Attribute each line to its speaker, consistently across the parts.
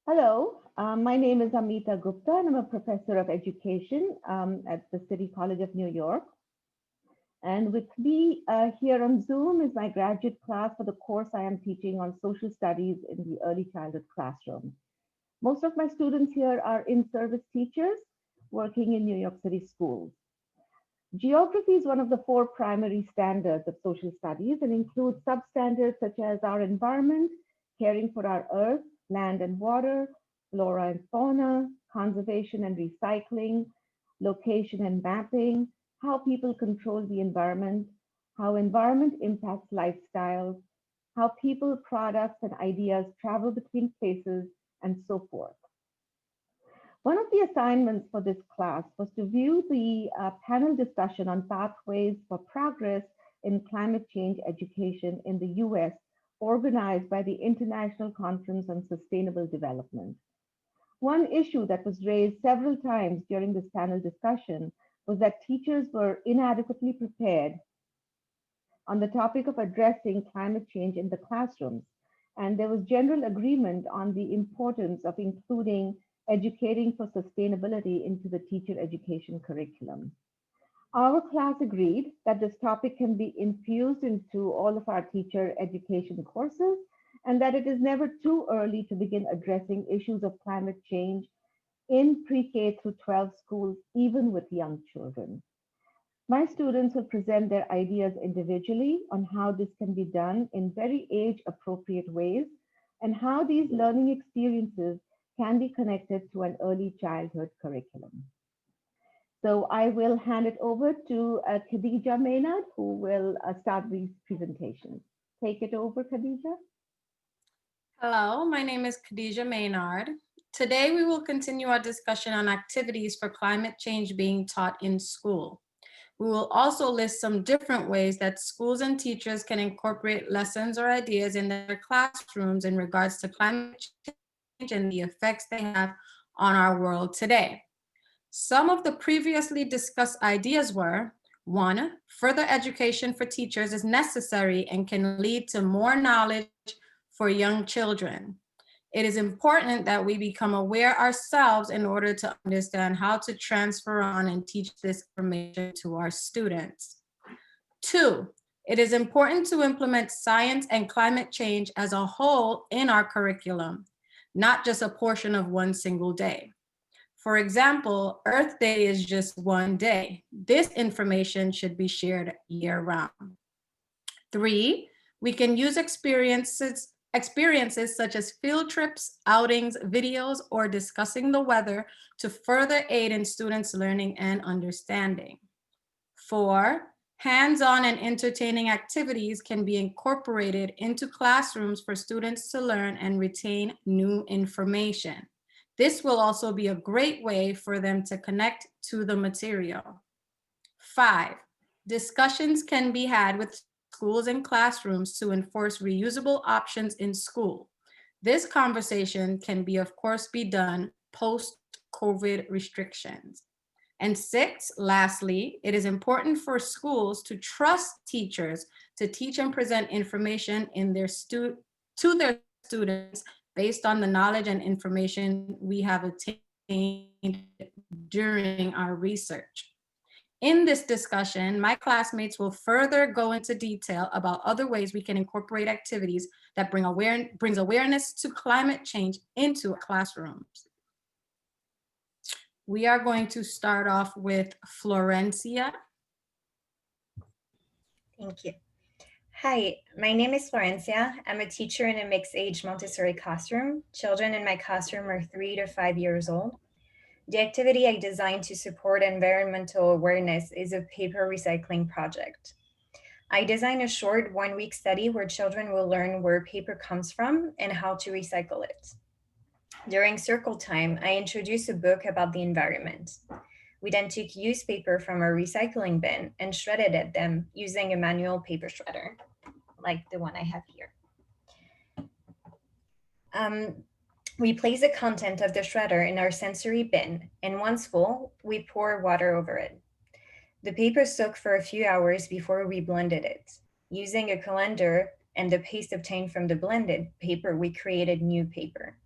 Speaker 1: Hello, my name is Amita Gupta and I'm a professor of education at the City College of New York. And with me here on Zoom is my graduate class for the course I am teaching on social studies in the early childhood classroom. Most of my students here are in-service teachers working in New York City schools. Geography is one of the 4 primary standards of social studies and includes substandards such as our environment, caring for our earth, land and water, flora and fauna, conservation and recycling, location and mapping, how people control the environment, how environment impacts lifestyles, how people, products, and ideas travel between places, and so forth. One of the assignments for this class was to view the panel discussion on pathways for progress in climate change education in the US, organized by the International Conference on Sustainable Development. One issue that was raised several times during this panel discussion was that teachers were inadequately prepared on the topic of addressing climate change in the classrooms. And there was general agreement on the importance of including educating for sustainability into the teacher education curriculum. Our class agreed that this topic can be infused into all of our teacher education courses and that it is never too early to begin addressing issues of climate change in pre-K through 12 schools, even with young children. My students will present their ideas individually on how this can be done in very age-appropriate ways and how these learning experiences can be connected to an early childhood curriculum. So I will hand it over to Khadijah Maynard, who will start these presentations. Take it over, Khadijah.
Speaker 2: Hello, my name is Khadijah Maynard. Today we will continue our discussion on activities for climate change being taught in school. We will also list some different ways that schools and teachers can incorporate lessons or ideas in their classrooms in regards to climate change and the effects they have on our world today. Some of the previously discussed ideas were: 1, further education for teachers is necessary and can lead to more knowledge for young children. It is important that we become aware ourselves in order to understand how to transfer on and teach this information to our students. 2, it is important to implement science and climate change as a whole in our curriculum, not just a portion of one single day. For example, Earth Day is just one day. This information should be shared year-round. 3, we can use experiences such as field trips, outings, videos, or discussing the weather to further aid in students' learning and understanding. 4, hands-on and entertaining activities can be incorporated into classrooms for students to learn and retain new information. This will also be a great way for them to connect to the material. 5, discussions can be had with schools and classrooms to enforce reusable options in school. This conversation can be, of course, be done post-COVID restrictions. And 6, lastly, it is important for schools to trust teachers to teach and present information in to their students based on the knowledge and information we have obtained during our research. In this discussion, my classmates will further go into detail about other ways we can incorporate activities that brings awareness to climate change into classrooms. We are going to start off with Florencia.
Speaker 3: Thank you. Hi, my name is Florencia. I'm a teacher in a mixed-age Montessori classroom. Children in my classroom are 3 to 5 years old. The activity I designed to support environmental awareness is a paper recycling project. I designed a short 1-week study where children will learn where paper comes from and how to recycle it. During circle time, I introduced a book about the environment. We then took used paper from our recycling bin and shredded them using a manual paper shredder, like the one I have here. We place the content of the shredder in our sensory bin, and once full, we pour water over it. The paper soaked for a few hours before we blended it. Using a colander, and the paste obtained from the blended paper, we created new paper.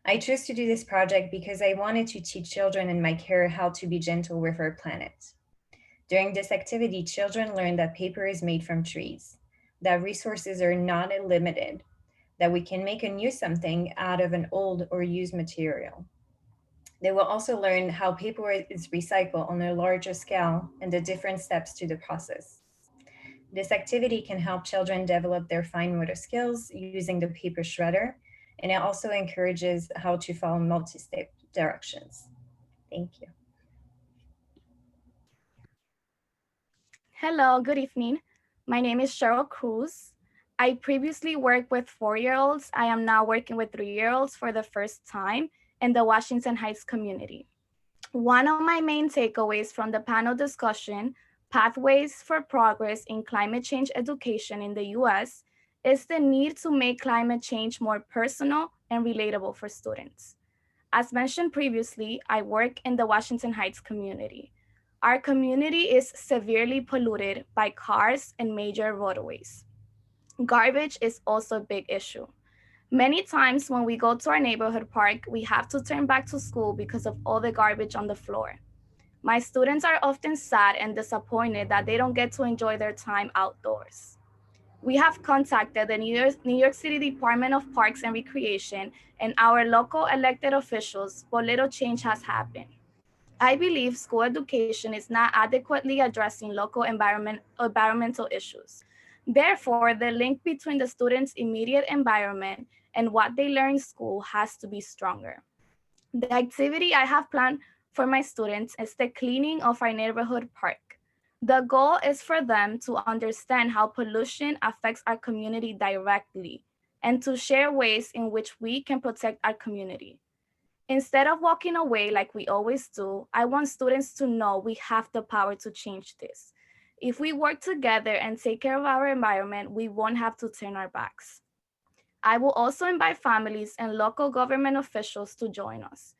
Speaker 3: I chose to do this project because I wanted to teach children in my care how to be gentle with our planet. During this activity, children learned that paper is made from trees, that resources are not unlimited, that we can make and use something out of an old or used material. They will also learn how paper is recycled on a larger scale and the different steps to the process. This activity can help children develop their fine motor skills using the paper shredder, and it also encourages how to follow multi-step directions. Thank you.
Speaker 4: Hello, good evening. My name is Cheryl Cruz. I previously worked with 4-year-olds. I am now working with 3-year-olds for the first time in the Washington Heights community. One of my main takeaways from the panel discussion, Pathways for Progress in Climate Change Education in the US, is the need to make climate change more personal and relatable for students. As mentioned previously, I work in the Washington Heights community. Our community is severely polluted by cars and major roadways. Garbage is also a big issue. Many times when we go to our neighborhood park, we have to turn back to school because of all the garbage on the floor. My students are often sad and disappointed that they don't get to enjoy their time outdoors. We have contacted the New York City Department of Parks and Recreation and our local elected officials, but little change has happened. I believe school education is not adequately addressing local environmental issues. Therefore, the link between the students' immediate environment and what they learn in school has to be stronger. The activity I have planned for my students is the cleaning of our neighborhood park. The goal is for them to understand how pollution affects our community directly and to share ways in which we can protect our community. Instead of walking away like we always do, I want students to know we have the power to change this. If we work together and take care of our environment, we won't have to turn our backs. I will also invite families and local government officials to join us.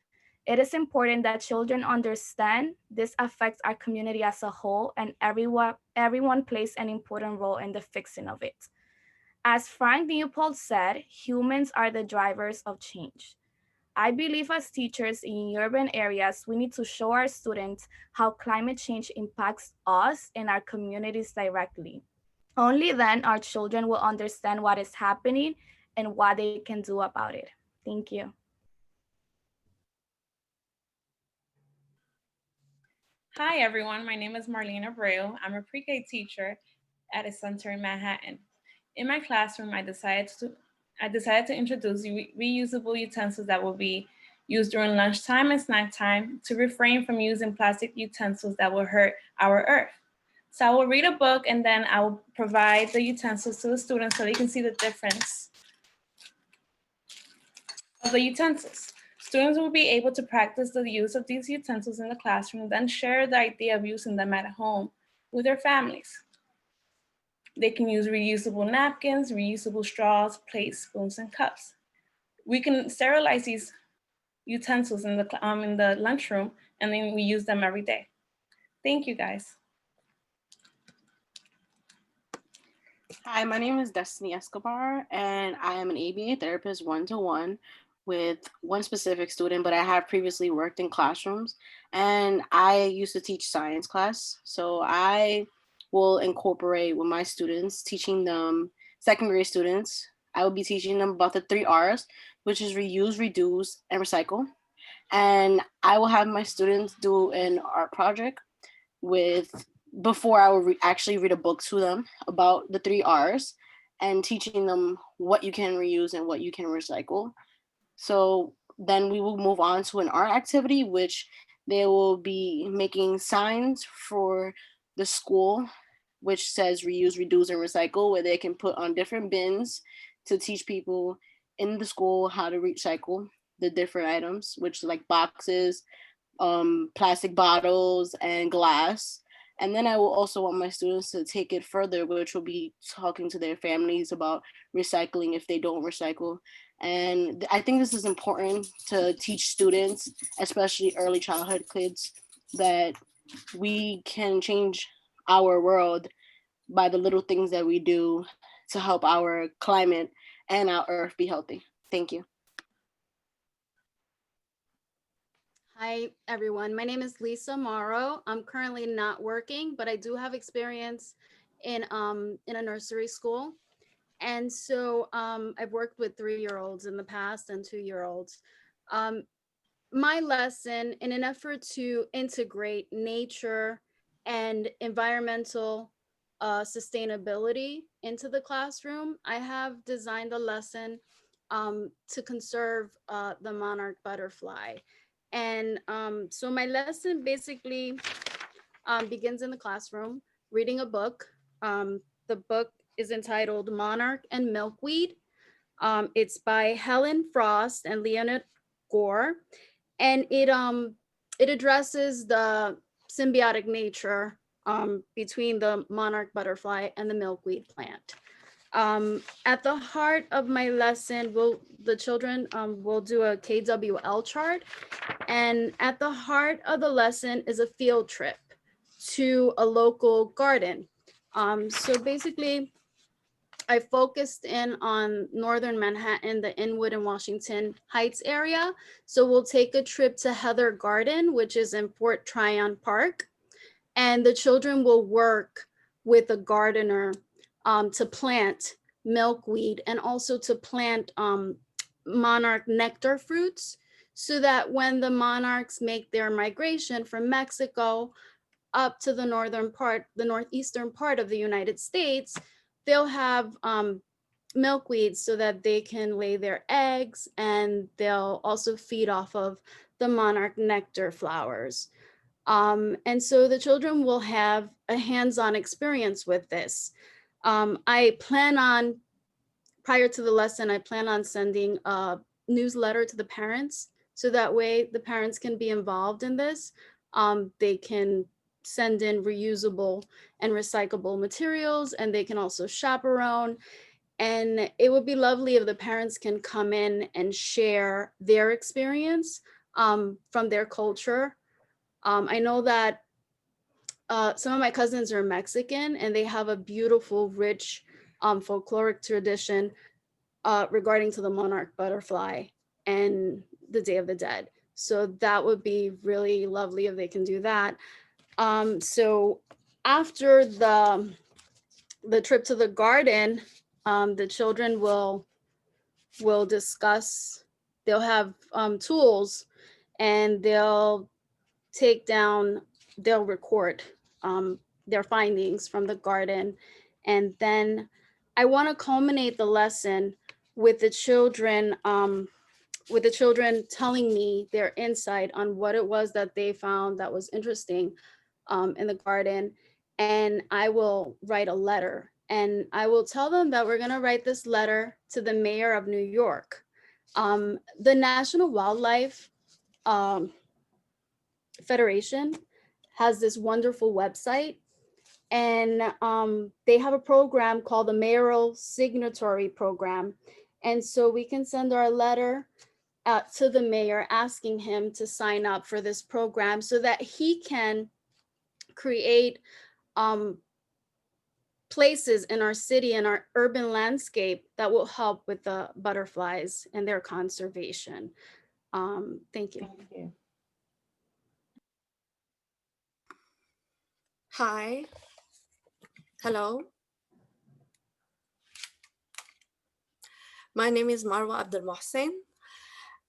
Speaker 4: It is important that children understand this affects our community as a whole, and everyone plays an important role in the fixing of it. As Frank Newport said, humans are the drivers of change. I believe as teachers in urban areas, we need to show our students how climate change impacts us and our communities directly. Only then our children will understand what is happening and what they can do about it. Thank you.
Speaker 5: Hi everyone, my name is Marlena Bru. I'm a pre-K teacher at a center in Manhattan. In my classroom, I decided to introduce reusable utensils that will be used during lunchtime and snack time to refrain from using plastic utensils that will hurt our earth. So I will read a book and then I will provide the utensils to the students so they can see the difference of the utensils. Students will be able to practice the use of these utensils in the classroom, then share the idea of using them at home with their families. They can use reusable napkins, reusable straws, plates, spoons, and cups. We can sterilize these utensils in the lunchroom, and then we use them every day. Thank you, guys.
Speaker 6: Hi, my name is Destiny Escabar, and I am an ABA therapist one-to-one with one specific student, but I have previously worked in classrooms, and I used to teach science class. So I will incorporate with my students, teaching them, second grade students, I will be teaching them about the 3 R's, which is reuse, reduce, and recycle. And I will have my students do an art project before I will actually read a book to them about the 3 R's and teaching them what you can reuse and what you can recycle. So then we will move on to an art activity, which they will be making signs for the school, which says reuse, reduce, and recycle, where they can put on different bins to teach people in the school how to recycle the different items, which like boxes, plastic bottles, and glass. And then I will also want my students to take it further, which will be talking to their families about recycling if they don't recycle. And I think this is important to teach students, especially early childhood kids, that we can change our world by the little things that we do to help our climate and our earth be healthy. Thank you.
Speaker 7: Hi, everyone. My name is Lisa Morrow. I'm currently not working, but I do have experience in a nursery school. And so I've worked with 3-year-olds in the past and 2-year-olds. My lesson, in an effort to integrate nature and environmental sustainability into the classroom, I have designed a lesson to conserve the monarch butterfly. And so my lesson basically begins in the classroom, reading a book. The book is entitled Monarch and Milkweed. It's by Helen Frost and Leonard Gore. And it addresses the symbiotic nature between the monarch butterfly and the milkweed plant. At the heart of my lesson, the children will do a KWL chart. And at the heart of the lesson is a field trip to a local garden. So basically, I focused in on Northern Manhattan, the Inwood and Washington Heights area. So we'll take a trip to Heather Garden, which is in Fort Tryon Park. And the children will work with a gardener to plant milkweed and also to plant monarch nectar fruits, so that when the monarchs make their migration from Mexico up to the northeastern part of the United States, they'll have milkweed so that they can lay their eggs, and they'll also feed off of the monarch nectar flowers. And so the children will have a hands-on experience with this. I plan on, prior to the lesson, I plan on sending a newsletter to the parents, so that way the parents can be involved in this. They can send in reusable and recyclable materials, and they can also chaperone. And it would be lovely if the parents can come in and share their experience from their culture. I know that some of my cousins are Mexican, and they have a beautiful, rich folkloric tradition regarding to the monarch butterfly and the Day of the Dead. So that would be really lovely if they can do that. So after the trip to the garden, the children will discuss, they'll have tools, and they'll record their findings from the garden. And then I want to culminate the lesson with the children telling me their insight on what it was that they found that was interesting in the garden. And I will write a letter, and I will tell them that we're going to write this letter to the mayor of New York. The National Wildlife Federation has this wonderful website, and they have a program called the Mayoral Signatory Program. And so we can send our letter to the mayor asking him to sign up for this program so that he can create places in our city and our urban landscape that will help with the butterflies and their conservation. Thank you.
Speaker 1: Thank you.
Speaker 8: Hi. Hello. My name is Marwa Abdel Mosen.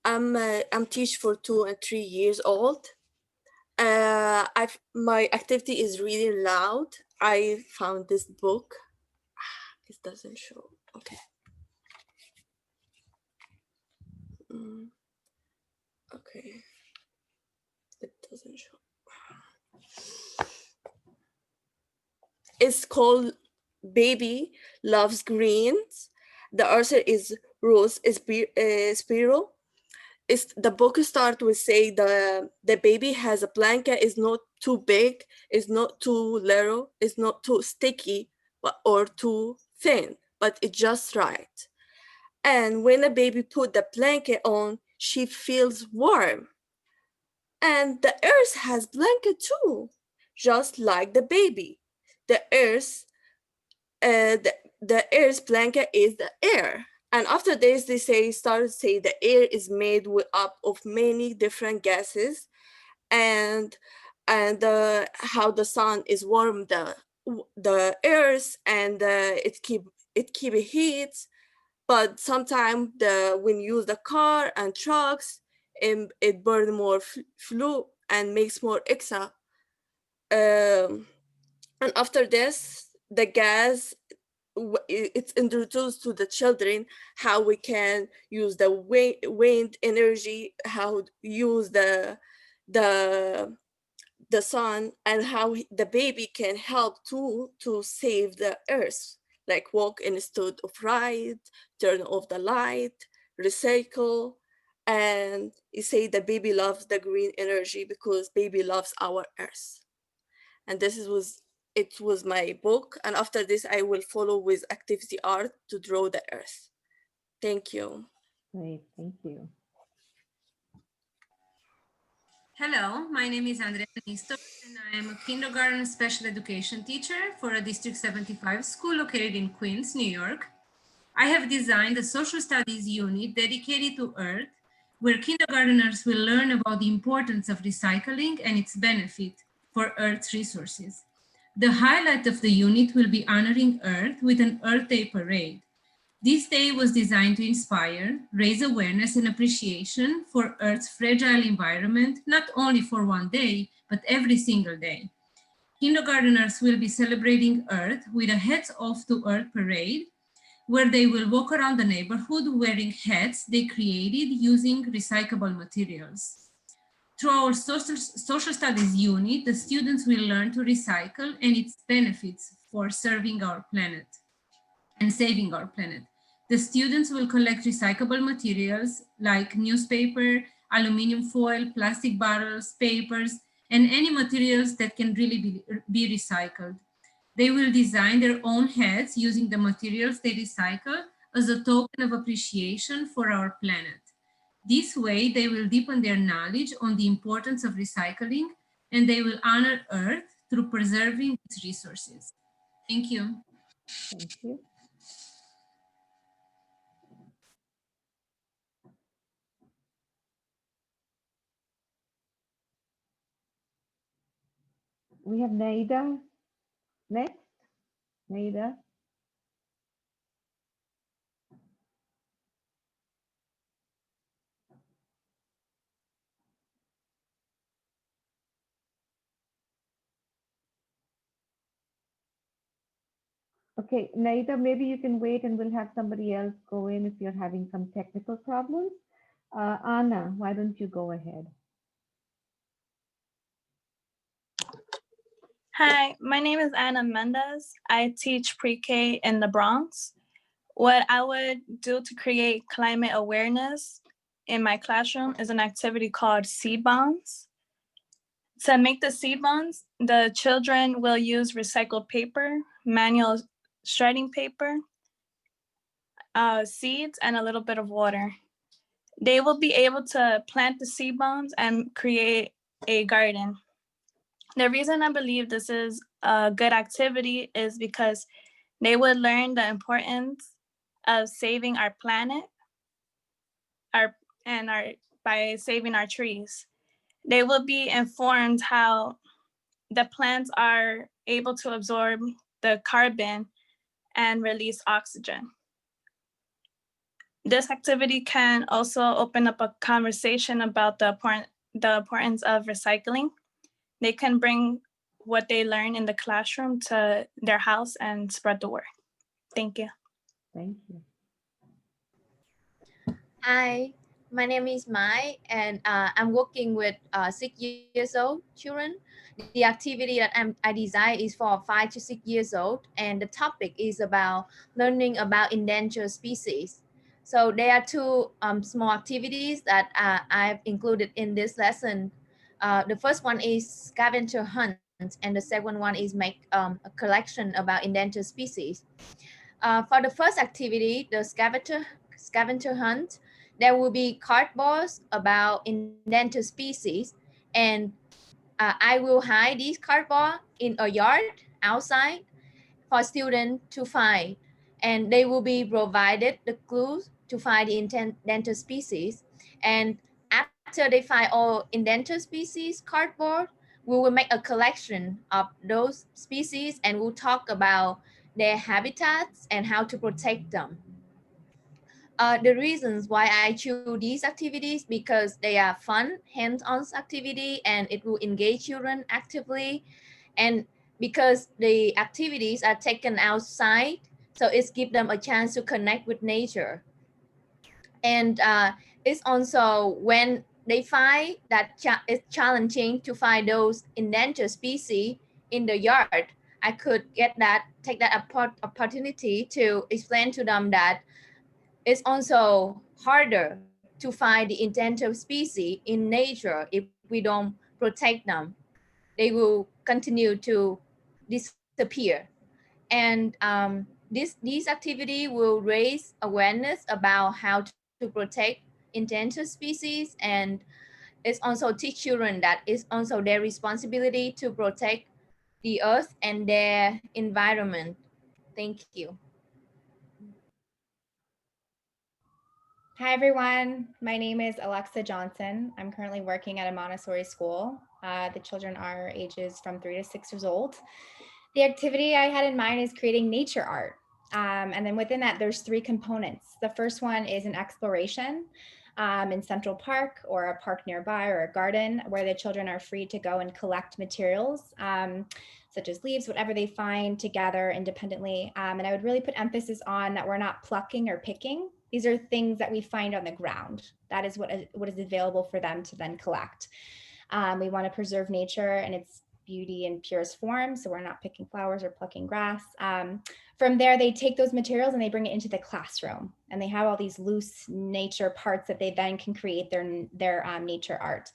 Speaker 8: I'm teach for 2 and 3 years old. My activity is reading loud. I found this book. It doesn't show. Okay. Okay. It doesn't show. It's called Baby Loves Greens. The author is Rose Spiro. The book starts with say the baby has a blanket, is not too big, is not too little, is not too sticky or too thin, but it's just right. And when a baby put the blanket on, she feels warm. And the earth has blanket too, just like the baby. The earth, the Earth's blanket is the air. And after this, they started to say the air is made up of many different gases, and how the sun is warm the earth, and it keep heat. But sometimes when you use the car and trucks, it burn more fuel and makes more extra. And after this, the gas, it's introduced to the children how we can use the wind energy, how use the sun, and how the baby can help to save the earth, like walk instead of ride, turn off the light, recycle. And you say the baby loves the green energy because baby loves our earth. And it was my book. And after this, I will follow with activity art to draw the earth. Thank you.
Speaker 1: Great, thank you.
Speaker 2: Hello, my name is Andrea Nisto, and I am a kindergarten special education teacher for a District 75 school located in Queens, New York. I have designed a social studies unit dedicated to Earth, where kindergarteners will learn about the importance of recycling and its benefit for Earth's resources. The highlight of the unit will be honoring Earth with an Earth Day parade. This day was designed to inspire, raise awareness and appreciation for Earth's fragile environment, not only for one day, but every single day. Kindergarteners will be celebrating Earth with a Hats Off to Earth parade, where they will walk around the neighborhood wearing hats they created using recyclable materials. Through our social studies unit, the students will learn to recycle and its benefits for serving our planet and saving our planet. The students will collect recyclable materials like newspaper, aluminum foil, plastic bottles, papers, and any materials that can really be recycled. They will design their own hats using the materials they recycle as a token of appreciation for our planet. This way, they will deepen their knowledge on the importance of recycling, and they will honor Earth through preserving its resources. Thank you.
Speaker 1: Thank you. We have Nader next. Nader. Okay, Nader, maybe you can wait and we'll have somebody else go in if you're having some technical problems. Anna, why don't you go ahead?
Speaker 9: Hi, my name is Anna Mendez. I teach pre-K in the Bronx. What I would do to create climate awareness in my classroom is an activity called seed bonds. To make the seed bonds, the children will use recycled paper, manual shredding paper, seeds, and a little bit of water. They will be able to plant the seed bonds and create a garden. The reason I believe this is a good activity is because they would learn the importance of saving our planet by saving our trees. They will be informed how the plants are able to absorb the carbon and release oxygen. This activity can also open up a conversation about the importance of recycling. They can bring what they learn in the classroom to their house and spread the word. Thank you.
Speaker 1: Thank you.
Speaker 10: Hi, my name is Mai, and I'm working with 6 years old children. The activity that I designed is for 5 to 6 years old, and the topic is about learning about endangered species. So there are two small activities that I've included in this lesson. The first one is scavenger hunt, and the second one is make a collection about endangered species. For the first activity, the scavenger hunt, there will be cardboards about endangered species, and I will hide these cardboard in a yard outside for students to find. and they will be provided the clues to find the endangered species. And after they find all endangered species cardboard, we will make a collection of those species and we'll talk about their habitats and how to protect them. The reasons why I choose these activities because they are fun, hands-on activity, and it will engage children actively, and because the activities are taken outside, so it's give them a chance to connect with nature. And it's also when they find that it's challenging to find those endangered species in the yard, I could take that opportunity to explain to them that it's also harder to find the endangered species in nature if we don't protect them. They will continue to disappear. And these activity will raise awareness about how to protect endangered species, and it's also teach children that it's also their responsibility to protect the earth and their environment. Thank you.
Speaker 3: Hi, everyone. My name is Alexa Johnson. I'm currently working at a Montessori school. The children are ages from 3 to 6 years old. The activity I had in mind is creating nature art. And then within that, there's 3 components. The first one is an exploration in Central Park or a park nearby or a garden where the children are free to go and collect materials such as leaves, whatever they find together independently. And I would really put emphasis on that we're not plucking or picking. These are things that we find on the ground. That is what is available for them to then collect. We want to preserve nature and its beauty in purest form. So we're not picking flowers or plucking grass. From there, they take those materials and they bring it into the classroom. And they have all these loose nature parts that they then can create their nature art.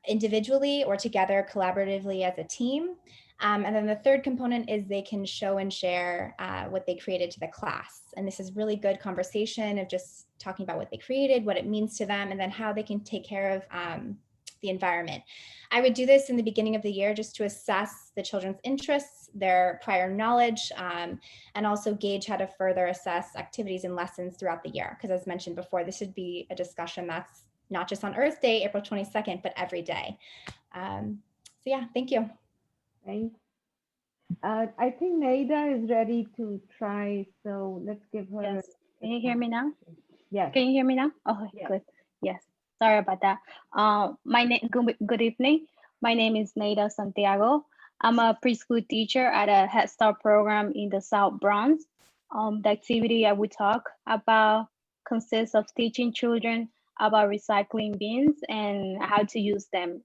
Speaker 3: Individually or together collaboratively as a team. And then the third component is they can show and share what they created to the class. And this is really good conversation of just talking about what they created, what it means to them, and then how they can take care of the environment. I would do this in the beginning of the year just to assess the children's interests, their prior knowledge, and also gauge how to further assess activities and lessons throughout the year. Because as mentioned before, this should be a discussion that's not just on Earth Day, April 22nd, but every day. So yeah, thank you.
Speaker 1: Thanks. I think Nader is ready to try, so let's give her.
Speaker 11: Yes. Can you hear me now?
Speaker 1: Yes.
Speaker 11: Can you hear me now? Oh, yes. Good. Yes. Sorry about that. Good evening. My name is Margaret Santiago. I'm a preschool teacher at a Head Start program in the South Bronx. The activity I will talk about consists of teaching children about recycling bins and how to use them.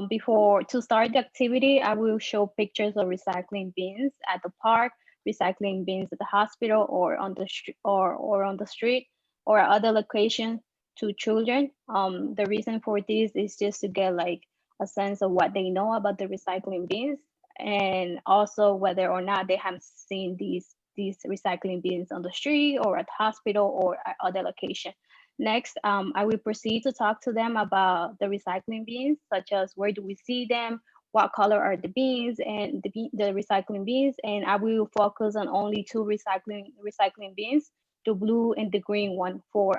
Speaker 11: Before to start the activity, I will show pictures of recycling bins at the park, recycling bins at the hospital, or on the on the street, or other location to children. The reason for this is just to get like a sense of what they know about the recycling bins, and also whether or not they have seen these recycling bins on the street or at the hospital or at other location. Next, I will proceed to talk to them about the recycling bins, such as where do we see them, what color are the bins and the recycling bins, and I will focus on only 2 recycling bins, the blue and the green one for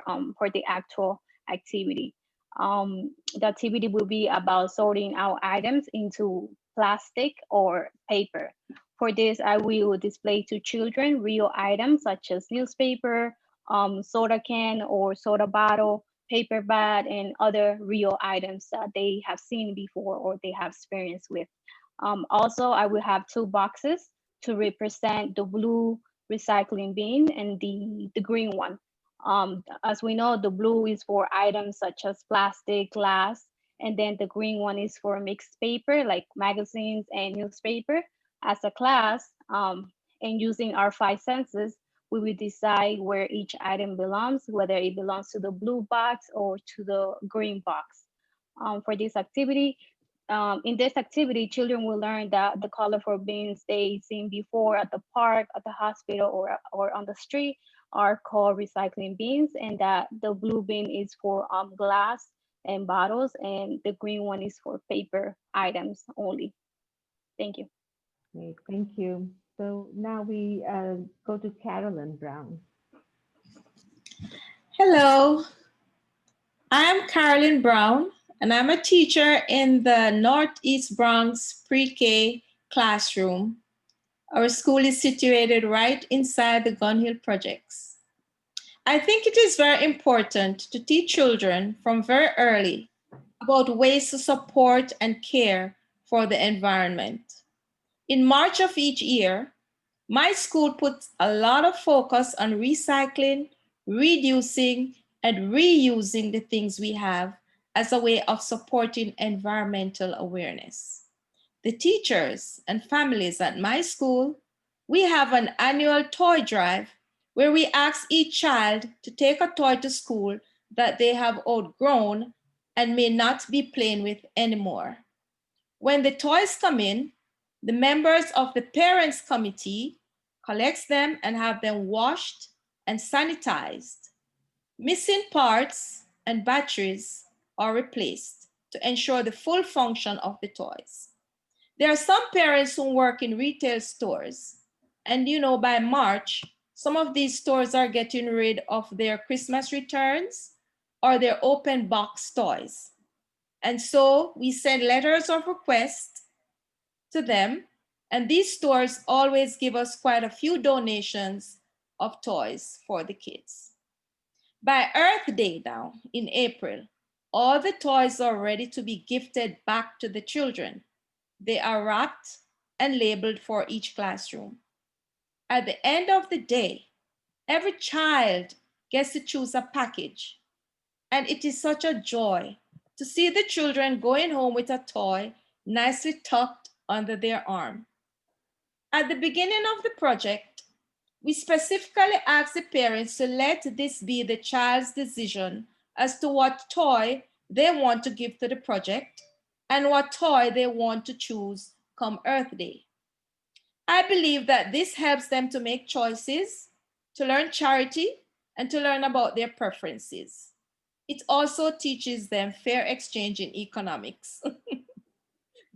Speaker 11: the actual activity. The activity will be about sorting out items into plastic or paper. For this, I will display to children real items such as newspaper, soda can or soda bottle, paper bag, and other real items that they have seen before or they have experience with. Also, I will have 2 boxes to represent the blue recycling bin and the green one. As we know, the blue is for items such as plastic, glass, and then the green one is for mixed paper like magazines and newspaper. As a class, and using our 5 senses, we will decide where each item belongs, whether it belongs to the blue box or to the green box. For this activity, in this activity, children will learn that the colorful bins they seen before at the park, at the hospital, or on the street are called recycling bins, and that the blue bin is for glass and bottles, and the green one is for paper items only. Thank you.
Speaker 1: Great, thank you. So now we go to Carolyn Brown.
Speaker 12: Hello, I'm Carolyn Brown, and I'm a teacher in the Northeast Bronx pre-K classroom. Our school is situated right inside the Gun Hill projects. I think it is very important to teach children from very early about ways to support and care for the environment. In March of each year, my school puts a lot of focus on recycling, reducing, and reusing the things we have as a way of supporting environmental awareness. The teachers and families at my school, we have an annual toy drive where we ask each child to take a toy to school that they have outgrown and may not be playing with anymore. When the toys come in, the members of the parents committee collects them and have them washed and sanitized. Missing parts and batteries are replaced to ensure the full function of the toys. There are some parents who work in retail stores, and by March, some of these stores are getting rid of their Christmas returns or their open box toys. And so we send letters of request to them, and these stores always give us quite a few donations of toys for the kids. By Earth Day now, in April, all the toys are ready to be gifted back to the children. They are wrapped and labeled for each classroom. At the end of the day, every child gets to choose a package, and it is such a joy to see the children going home with a toy nicely tucked under their arm. At the beginning of the project, we specifically asked the parents to let this be the child's decision as to what toy they want to give to the project and what toy they want to choose come Earth Day. I believe that this helps them to make choices, to learn charity, and to learn about their preferences. It also teaches them fair exchange in economics.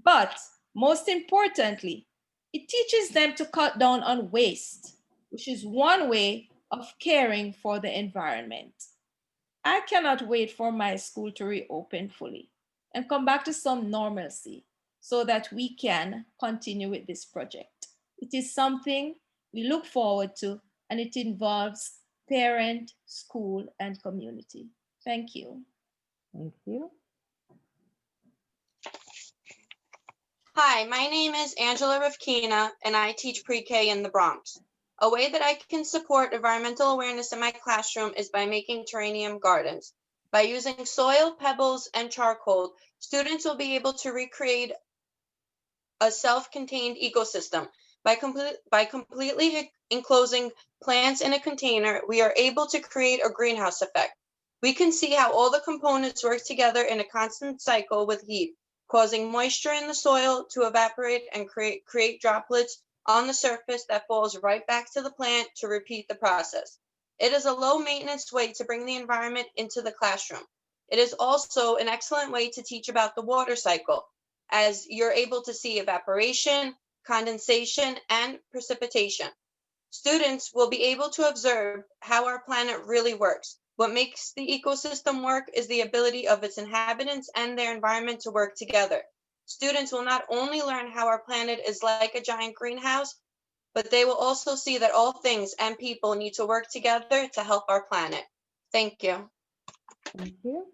Speaker 12: But most importantly, it teaches them to cut down on waste, which is one way of caring for the environment. I cannot wait for my school to reopen fully and come back to some normalcy so that we can continue with this project. It is something we look forward to, and it involves parent, school, and community. Thank you.
Speaker 1: Thank you.
Speaker 13: Hi, my name is Angela Rivkina, and I teach pre-K in the Bronx. A way that I can support environmental awareness in my classroom is by making terrarium gardens. By using soil, pebbles, and charcoal, students will be able to recreate a self-contained ecosystem. By completely enclosing plants in a container, we are able to create a greenhouse effect. We can see how all the components work together in a constant cycle with heat, causing moisture in the soil to evaporate and create droplets on the surface that falls right back to the plant to repeat the process. It is a low maintenance way to bring the environment into the classroom. It is also an excellent way to teach about the water cycle, as you're able to see evaporation, condensation, and precipitation. Students will be able to observe how our planet really works. What makes the ecosystem work is the ability of its inhabitants and their environment to work together. Students will not only learn how our planet is like a giant greenhouse, but they will also see that all things and people need to work together to help our planet. Thank you.
Speaker 1: Thank you.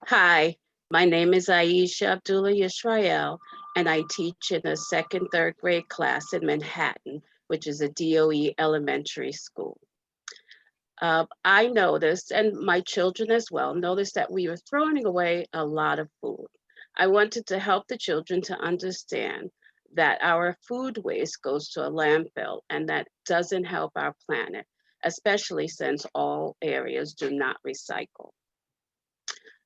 Speaker 14: Hi, my name is Aisha Abdullah Yisrael, and I teach in a second, third grade class in Manhattan, which is a DOE elementary school. I noticed, and my children as well, noticed that we were throwing away a lot of food. I wanted to help the children to understand that our food waste goes to a landfill and that doesn't help our planet, especially since all areas do not recycle.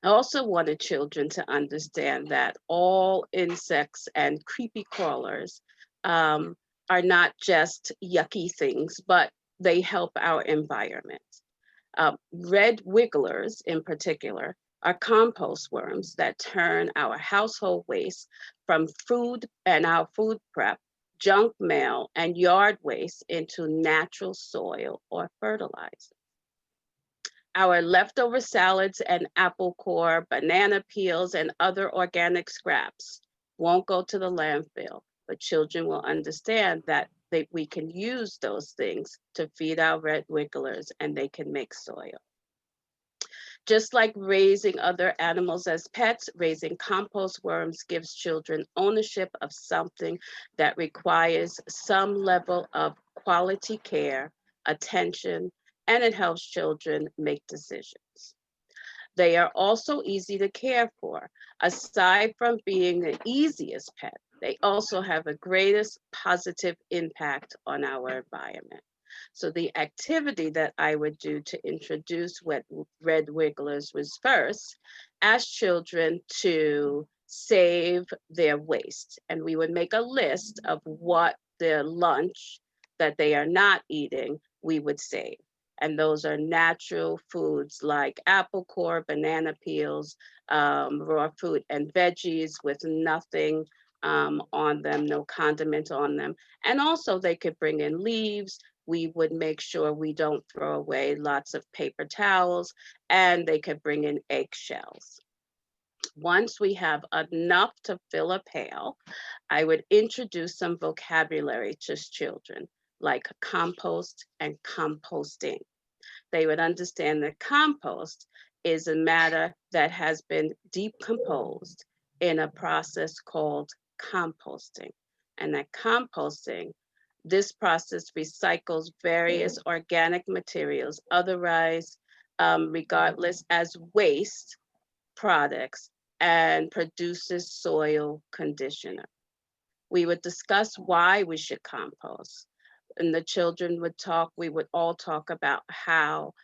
Speaker 14: I also wanted children to understand that all insects and creepy crawlers are not just yucky things, but they help our environment. Red wigglers in particular are compost worms that turn our household waste from food and our food prep, junk mail, and yard waste into natural soil or fertilizer. Our leftover salads and apple core, banana peels, and other organic scraps won't go to the landfill, but children will understand that we can use those things to feed our red wigglers and they can make soil. Just like raising other animals as pets, raising compost worms gives children ownership of something that requires some level of quality care, attention, and it helps children make decisions. They are also easy to care for. Aside from being the easiest pet, they also have the greatest positive impact on our environment. So the activity that I would do to introduce red wigglers was first, ask children to save their waste. And we would make a list of what their lunch that they are not eating, we would save. And those are natural foods like apple core, banana peels, raw fruit and veggies with nothing on them, no condiment on them. And also they could bring in leaves. We would make sure we don't throw away lots of paper towels, and they could bring in eggshells. Once we have enough to fill a pail, I would introduce some vocabulary to children, like compost and composting. They would understand that compost is a matter that has been decomposed in a process called composting. And that composting, this process recycles various organic materials, otherwise regardless as waste products, and produces soil conditioner. We would discuss why we should compost. And the children would talk, we would all talk about how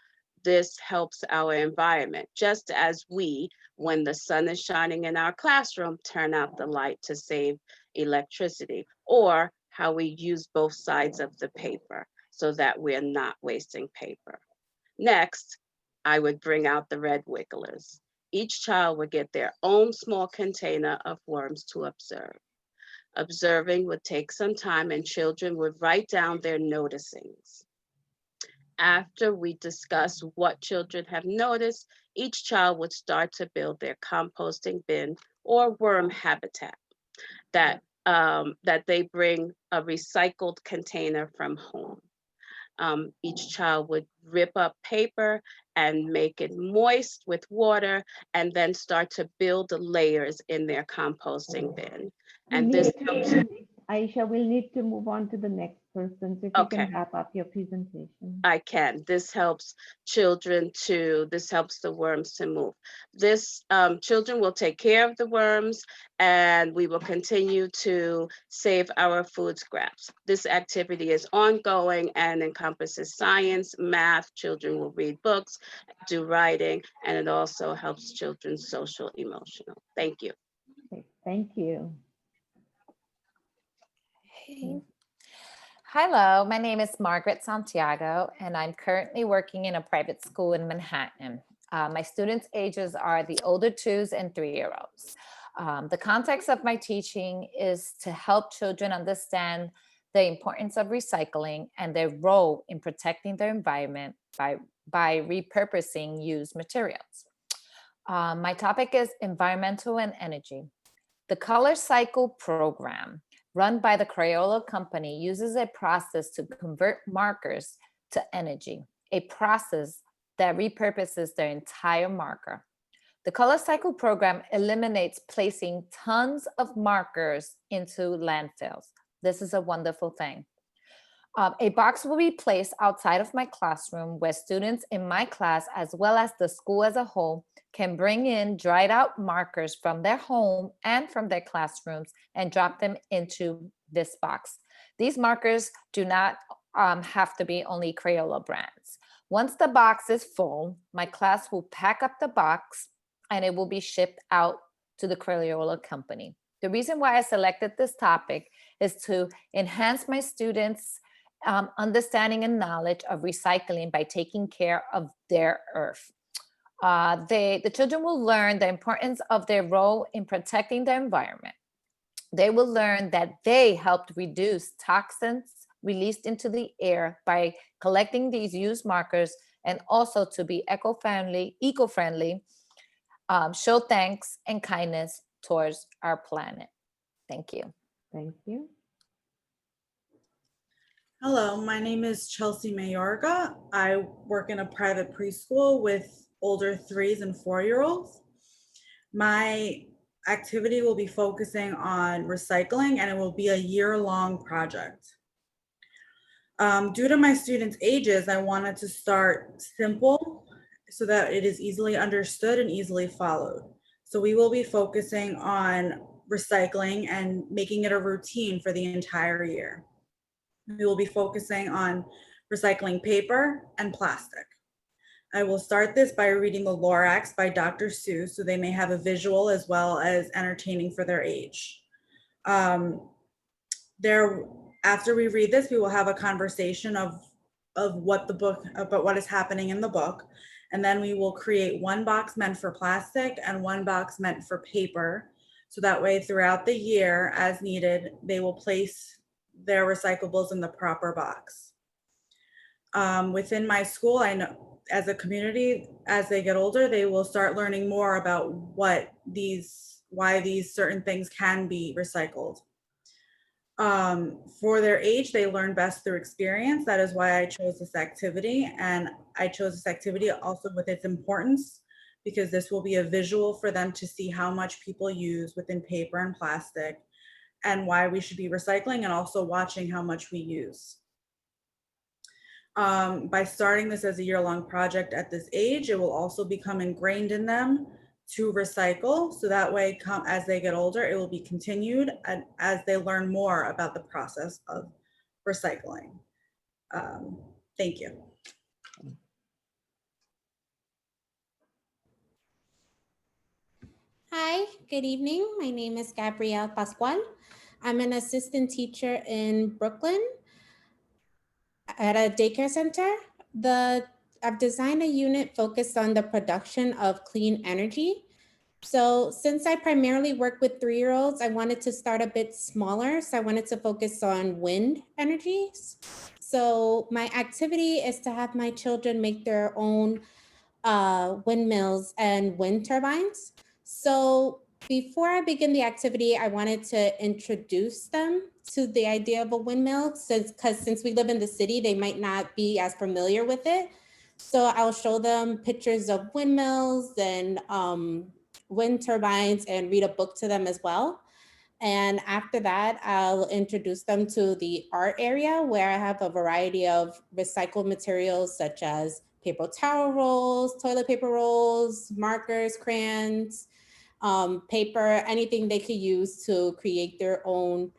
Speaker 14: this helps our environment, just as we, when the sun is shining in our classroom, turn out the light to save electricity, or how we use both sides of the paper so that we're not wasting paper. Next, I would bring out the red wigglers. Each child would get their own small container of worms to observe. Observing would take some time and children would write down their noticings. After we discuss what children have noticed, each child would start to build their composting bin or worm habitat that they bring a recycled container from home. Each child would rip up paper and make it moist with water and then start to build the layers in their composting bin. And this helps.
Speaker 1: Aisha, we'll need to move on to the next person. So if you can wrap up your presentation.
Speaker 14: I can. This helps children this helps the worms to move. This, children will take care of the worms and we will continue to save our food scraps. This activity is ongoing and encompasses science, math. Children will read books, do writing, and it also helps children social, emotional. Thank you.
Speaker 1: Okay, thank you.
Speaker 15: Hey. Hello, my name is Margaret Santiago, and I'm currently working in a private school in Manhattan. My students' ages are the older 2s and 3-year-olds. The context of my teaching is to help children understand the importance of recycling and their role in protecting their environment by repurposing used materials. My topic is environmental and energy. The Color Cycle program run by the Crayola company uses a process to convert markers to energy, a process that repurposes their entire marker. The Color Cycle program eliminates placing tons of markers into landfills. This is a wonderful thing. A box will be placed outside of my classroom where students in my class, as well as the school as a whole, can bring in dried out markers from their home and from their classrooms and drop them into this box. These markers do not have to be only Crayola brands. Once the box is full, my class will pack up the box and it will be shipped out to the Crayola company. The reason why I selected this topic is to enhance my students' understanding and knowledge of recycling by taking care of their earth. The children will learn the importance of their role in protecting the environment. They will learn that they helped reduce toxins released into the air by collecting these used markers, and also to be eco-friendly, show thanks and kindness towards our planet. Thank you.
Speaker 1: Thank you.
Speaker 16: Hello, my name is Chelsea Mayorga. I work in a private preschool with older 3s and 4-year-olds. My activity will be focusing on recycling, and it will be a year-long project. Due to my students' ages, I wanted to start simple so that it is easily understood and easily followed. So we will be focusing on recycling and making it a routine for the entire year. We will be focusing on recycling paper and plastic. I will start this by reading the Lorax by Dr. Seuss, so they may have a visual as well as entertaining for their age. After we read this, we will have a conversation of what the book, about what is happening in the book. And then we will create one box meant for plastic and one box meant for paper. So that way throughout the year, as needed, they will place their recyclables in the proper box. Within my school, I know as a community, as they get older, they will start learning more about why these certain things can be recycled. For their age, they learn best through experience. That is why I chose this activity. And I chose this activity also with its importance, because this will be a visual for them to see how much people use within paper and plastic, and why we should be recycling, and also watching how much we use. By starting this as a year-long project at this age, it will also become ingrained in them to recycle. So that way, as they get older, it will be continued and as they learn more about the process of recycling. Thank you.
Speaker 17: Hi, good evening. My name is Gabriella Pasqual. I'm an assistant teacher in Brooklyn at a daycare center. I've designed a unit focused on the production of clean energy. So since I primarily work with 3-year-olds, I wanted to start a bit smaller. So I wanted to focus on wind energies. So my activity is to have my children make their own windmills and wind turbines. So before I begin the activity, I wanted to introduce them to the idea of a windmill, since we live in the city, they might not be as familiar with it. So I'll show them pictures of windmills and wind turbines and read a book to them as well. And after that, I'll introduce them to the art area, where I have a variety of recycled materials such as paper towel rolls, toilet paper rolls, markers, crayons, paper, anything they could use to create their own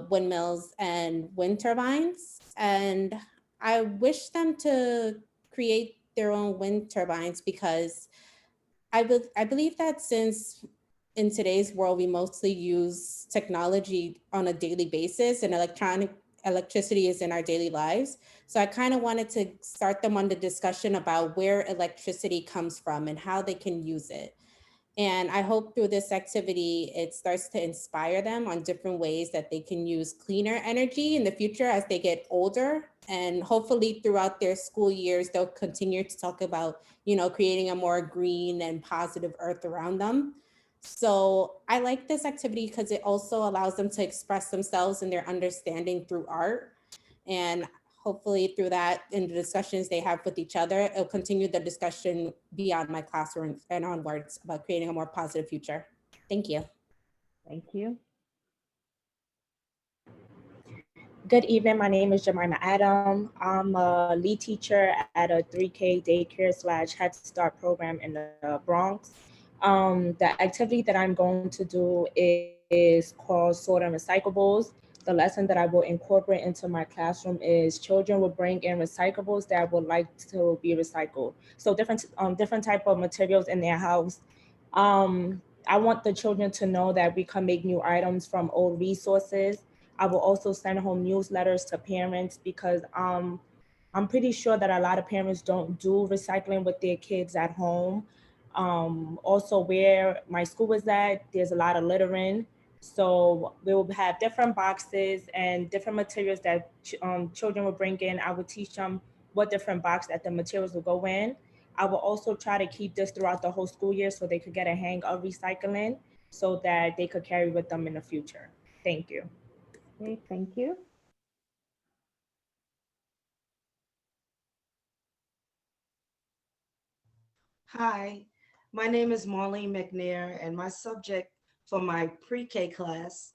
Speaker 17: windmills and wind turbines. And I wish them to create their own wind turbines because I believe that since in today's world, we mostly use technology on a daily basis, and electricity is in our daily lives. So I kind of wanted to start them on the discussion about where electricity comes from and how they can use it. And I hope through this activity, it starts to inspire them on different ways that they can use cleaner energy in the future as they get older. And hopefully throughout their school years, they'll continue to talk about, creating a more green and positive earth around them. So I like this activity because it also allows them to express themselves and their understanding through art. And hopefully through that, in the discussions they have with each other, it'll continue the discussion beyond my classroom and onwards about creating a more positive future. Thank you.
Speaker 1: Thank you.
Speaker 18: Good evening, my name is Jemima Adam. I'm a lead teacher at a 3K daycare / Head Start program in the Bronx. The activity that I'm going to do is called Sort and Recyclables. The lesson that I will incorporate into my classroom is children will bring in recyclables that would like to be recycled. So different type of materials in their house. I want the children to know that we can make new items from old resources. I will also send home newsletters to parents because I'm pretty sure that a lot of parents don't do recycling with their kids at home. Also, where my school was at, there's a lot of littering. So we will have different boxes and different materials that children will bring in. I would teach them what different box that the materials will go in. I will also try to keep this throughout the whole school year so they could get a hang of recycling so that they could carry with them in the future. Thank you.
Speaker 1: Okay, thank you.
Speaker 19: Hi, my name is Marlene McNair, and my subject for my pre-K class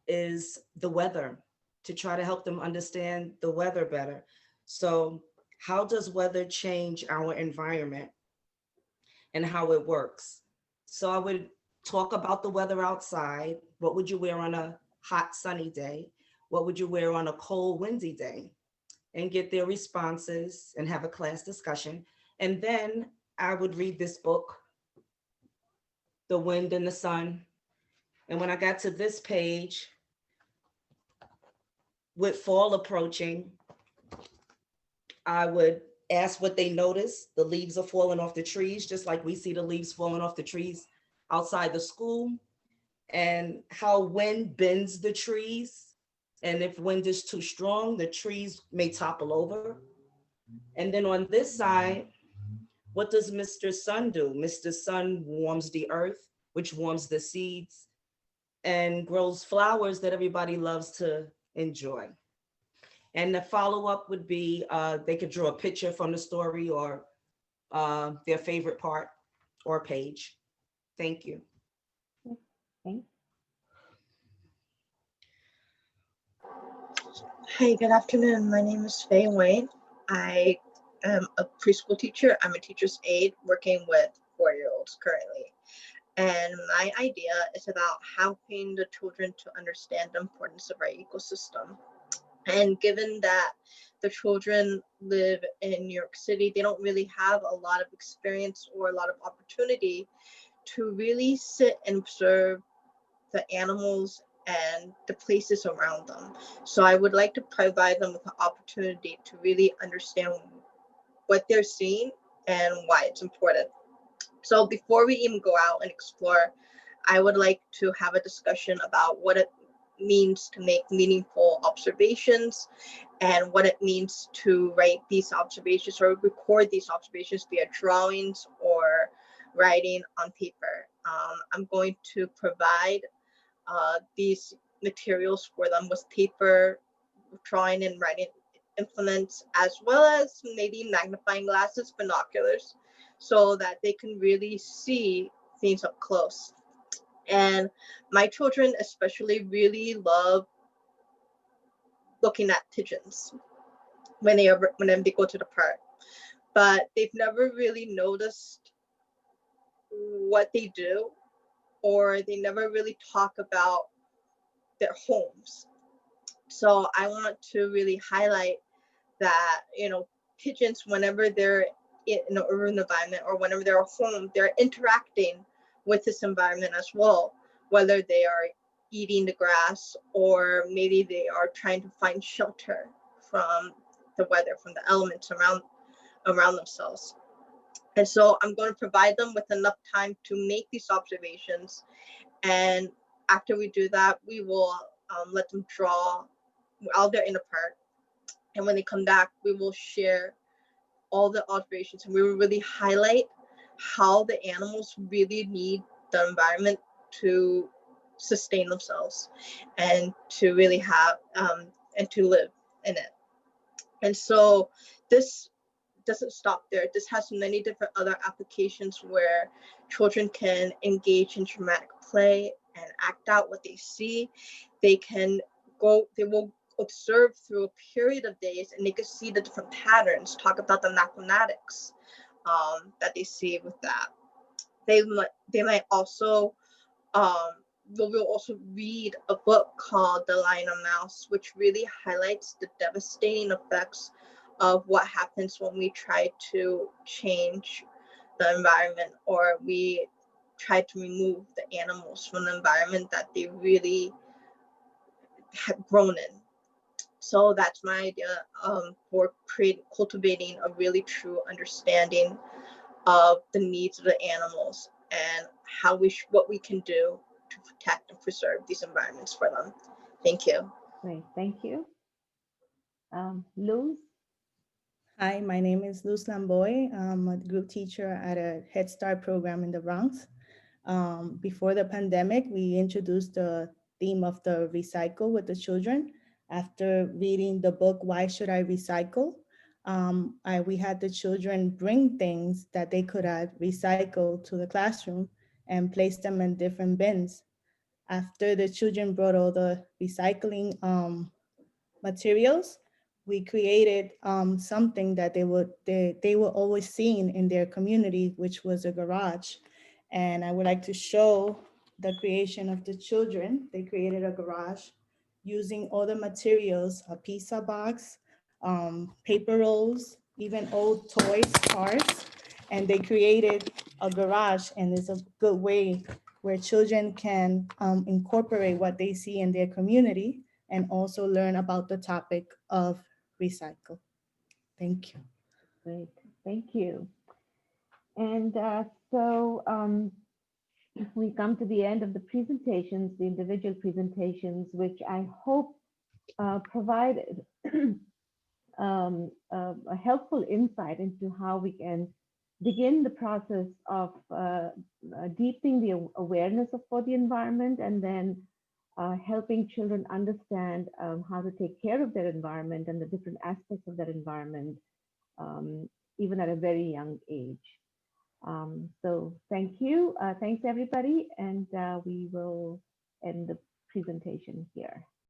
Speaker 19: is the weather, to try to help them understand the weather better. So how does weather change our environment and how it works? So I would talk about the weather outside. What would you wear on a hot sunny day? What would you wear on a cold windy day? And get their responses and have a class discussion. And then I would read this book, The Wind and the Sun. And when I got to this page, with fall approaching, I would ask what they noticed. The leaves are falling off the trees, just like we see the leaves falling off the trees outside the school, and how wind bends the trees. And if wind is too strong, the trees may topple over. And then on this side, what does Mr. Sun do? Mr. Sun warms the earth, which warms the seeds and grows flowers that everybody loves to enjoy. And the follow-up would be, they could draw a picture from the story or their favorite part or page. Thank you.
Speaker 1: Thanks.
Speaker 20: Hey, good afternoon. My name is Faye Wayne. I am a preschool teacher. I'm a teacher's aide working with 4-year-olds currently. And my idea is about helping the children to understand the importance of our ecosystem. And given that the children live in New York City, they don't really have a lot of experience or a lot of opportunity to really sit and observe the animals and the places around them. So I would like to provide them with an opportunity to really understand what they're seeing and why it's important. So before we even go out and explore, I would like to have a discussion about what it means to make meaningful observations and what it means to write these observations or record these observations via drawings or writing on paper. I'm going to provide these materials for them with paper, drawing and writing implements, as well as maybe magnifying glasses, binoculars, so that they can really see things up close. And my children especially really love looking at pigeons when they go to the park, but they've never really noticed what they do, or they never really talk about their homes. So I want to really highlight that, pigeons, whenever they're in an urban environment or whenever they're home, they're interacting with this environment as well, whether they are eating the grass or maybe they are trying to find shelter from the weather, from the elements around themselves. And so I'm going to provide them with enough time to make these observations. And after we do that, we will let them draw while they're in the park. And when they come back, we will share all the observations, and we will really highlight how the animals really need the environment to sustain themselves and to really have and to live in it. And so this doesn't stop there. This has many different other applications where children can engage in dramatic play and act out what they see. They will observe through a period of days, and they can see the different patterns, talk about the mathematics that they see with that. They might also we'll also read a book called The Lion and Mouse, which really highlights the devastating effects of what happens when we try to change the environment, or we try to remove the animals from the environment that they really have grown in. So that's my idea for cultivating a really true understanding of the needs of the animals and how what we can do to protect and preserve these environments for them. Thank you.
Speaker 1: Great, thank you. Luz?
Speaker 21: Hi, my name is Luz Lamboy. I'm a group teacher at a Head Start program in the Bronx. Before the pandemic, we introduced the theme of the recycle with the children. After reading the book, Why Should I Recycle? We had the children bring things that they could recycle to the classroom and place them in different bins. After the children brought all the recycling materials, we created something that they were always seeing in their community, which was a garage. And I would like to show the creation of the children. They created a garage using all the materials, a pizza box, paper rolls, even old toys, cars, and they created a garage. And it's a good way where children can incorporate what they see in their community and also learn about the topic of recycle. Thank you.
Speaker 1: Great, thank you. And we come to the end of the presentations, the individual presentations, which I hope provided a helpful insight into how we can begin the process of deepening the awareness for the environment, and then helping children understand how to take care of their environment and the different aspects of their environment, even at a very young age. So thank you. Thanks, everybody. And we will end the presentation here.